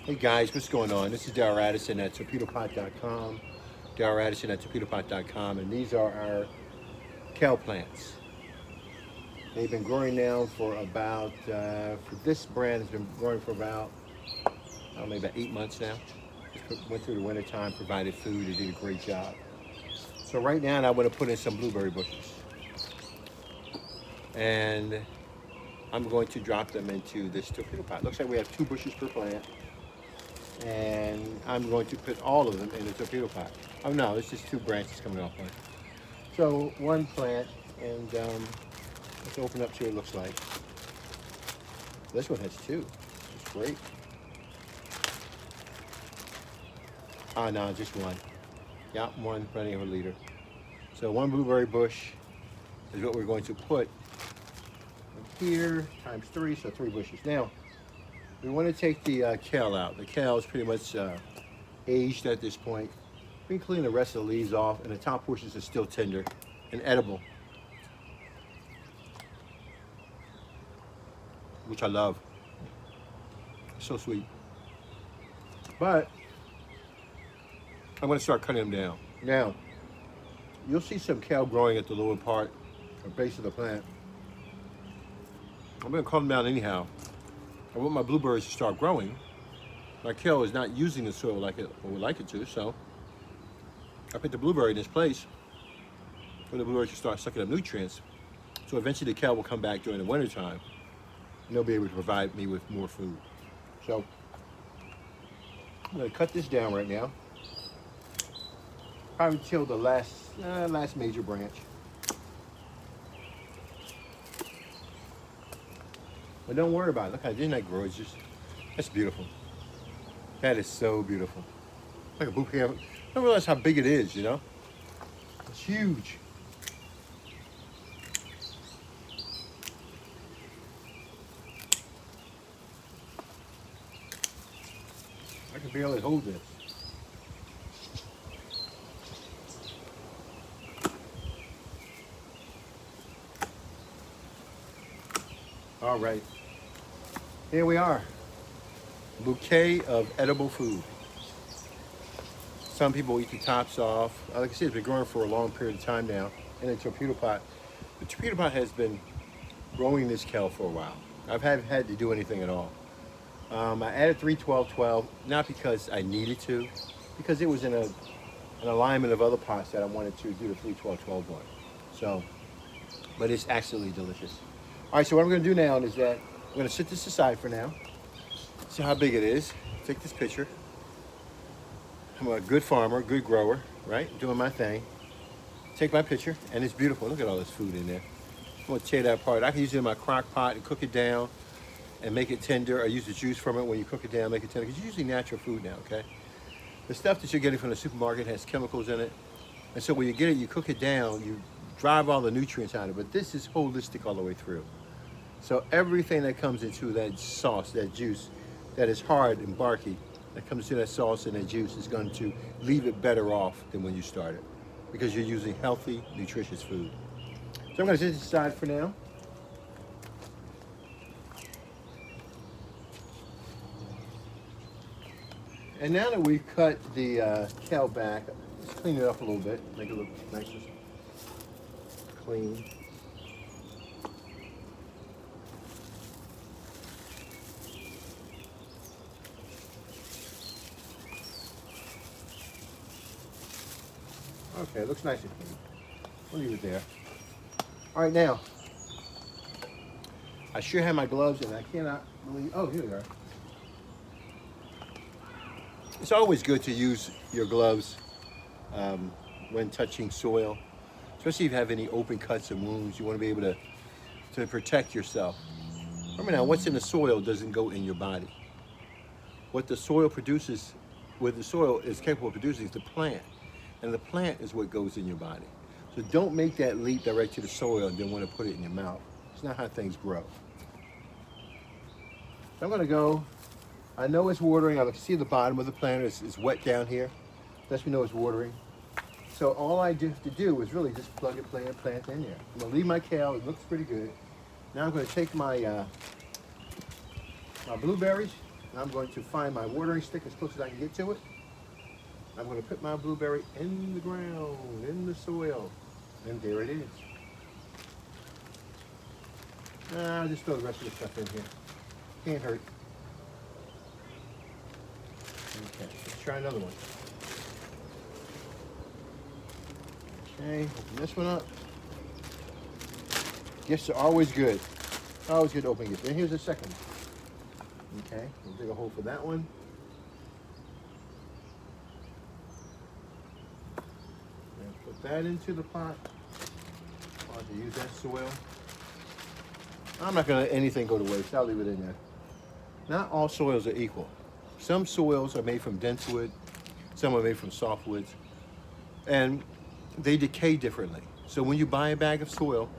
Hey guys, what's going on? This is Darrell Addison at Torpedopot.com. Darrell Addison at Torpedopot.com, and these are our kale plants. They've been growing now for about, for this brand, has been growing for about, I don't know, maybe about 8 months now. Just went through the winter time, provided food, they did a great job. So right now, I want to put in some blueberry bushes. And I'm going to drop them into this torpedo pot. Looks like we have 2 bushes per plant. And I'm going to put all of them in the torpedo pot. Oh no, it's just 2 branches coming off one. So 1 plant, and let's open up, see what it looks like. This one has 2. It's great. Ah, no, just 1. Yeah, 1, plenty of a liter. So 1 blueberry bush is what we're going to put here, times 3, so 3 bushes. Now, we want to take the kale out. The kale is pretty much aged at this point. We can clean the rest of the leaves off, and the top portions are still tender and edible, which I love. So sweet. But I'm going to start cutting them down. Now, you'll see some kale growing at the lower part or base of the plant. I'm going to cut them down anyhow. I want my blueberries to start growing. My kale is not using the soil like it would like it to, so I put the blueberry in this place for the blueberries to start sucking up nutrients. So eventually the kale will come back during the winter time, and they'll be able to provide me with more food. So I'm going to cut this down right now. Probably till the last major branch. But don't worry about it. Look how didn't that grow? It's just, that's beautiful. That is so beautiful. Like a bouquet. I don't realize how big it is, you know? It's huge. I can barely hold this. All right. Here we are. Bouquet of edible food. Some people eat the tops off. Like I said, it's been growing for a long period of time now in a torpedo pot. The torpedo pot has been growing this kale for a while. I've had to do anything at all. I added 3-12-12, not because I needed to, because it was in an alignment of other pots that I wanted to do the 3-12-12 one. So, but it's absolutely delicious. All right, so what I'm going to do now is that I'm going to set this aside for now. See how big it is. Take this picture. I'm a good farmer, good grower, right? Doing my thing. Take my picture, and it's beautiful. Look at all this food in there. I'm going to tear that apart. I can use it in my crock pot and cook it down and make it tender, or use the juice from it when you cook it down, make it tender. Because it's usually natural food now, okay? The stuff that you're getting from the supermarket has chemicals in it. And so when you get it, you cook it down, you drive all the nutrients out of it. But this is holistic all the way through. So everything that comes into that sauce, that juice, that is hard and barky, that comes to that sauce and that juice is going to leave it better off than when you started, because you're using healthy, nutritious food. So I'm going to set this aside for now. And now that we've cut the kale back, let's clean it up a little bit, make it look nice and clean. Okay, it looks nice and clean. We'll leave it there. All right, now, I sure have my gloves and I cannot believe, oh, here they are. It's always good to use your gloves when touching soil, especially if you have any open cuts and wounds. You want to be able to protect yourself. Remember now, what's in the soil doesn't go in your body. What the soil produces, what the soil is capable of producing is the plant. And the plant is what goes in your body. So don't make that leap direct to the soil and then want to put it in your mouth. It's not how things grow. So I'm going to go. I know it's watering. I can see the bottom of the plant is wet down here. Lets me know it's watering. So all I have to do is really just plug and plant in there. I'm going to leave my kale. It looks pretty good. Now I'm going to take my my blueberries. I'm going to find my watering stick as close as I can get to it. I'm going to put my blueberry in the ground, in the soil, and there it is. I'll just throw the rest of the stuff in here. Can't hurt. Okay, let's try another one. Okay, open this one up. Gifts are always good. Always good to open gifts. And here's the second one. Okay, we'll dig a hole for that one. And put that into the pot. I'll have to use that soil. I'm not going to let anything go to waste. I'll leave it in there. Not all soils are equal. Some soils are made from dense wood. Some are made from soft woods. And they decay differently. So when you buy a bag of soil,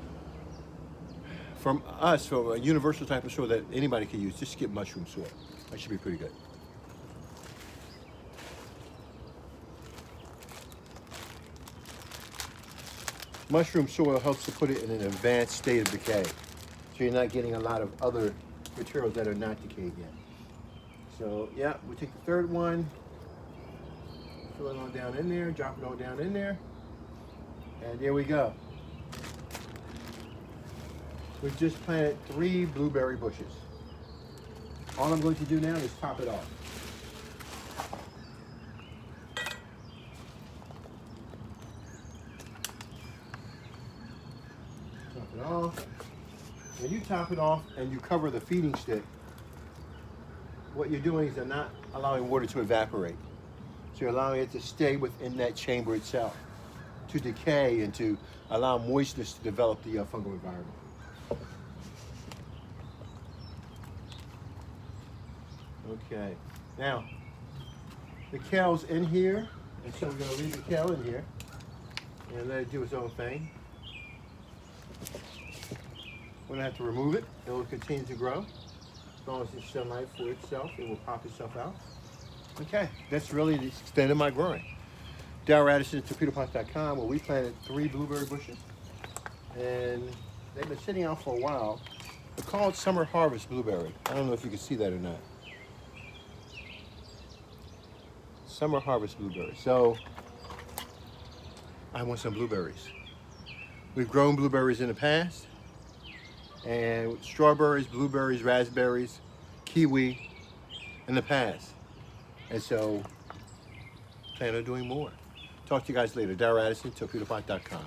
from us, from a universal type of soil that anybody can use, just get mushroom soil. That should be pretty good. Mushroom soil helps to put it in an advanced state of decay. So you're not getting a lot of other materials that are not decayed yet. So yeah, we take the third one, fill it on down in there, drop it all down in there, and there we go. We've just planted 3 blueberry bushes. All I'm going to do now is top it off. Top it off. When you top it off and you cover the feeding stick, what you're doing is you're not allowing water to evaporate. So you're allowing it to stay within that chamber itself, to decay and to allow moistness to develop the fungal environment. Okay, now the kale's in here, and so we're going to leave the kale in here and let it do its own thing. We're going to have to remove it. It will continue to grow. As long as it's sunlight for itself, it will pop itself out. Okay, that's really the extent of my growing. Darryl Addison at Torpedopot.com, where we planted 3 blueberry bushes, and they've been sitting out for a while. They're called summer harvest blueberry. I don't know if you can see that or not. Summer harvest blueberry. So I want some blueberries. We've grown blueberries in the past, and strawberries, blueberries, raspberries, kiwi in the past. And so plan on doing more. Talk to you guys later. Darryl Addison, Torpedopot.com.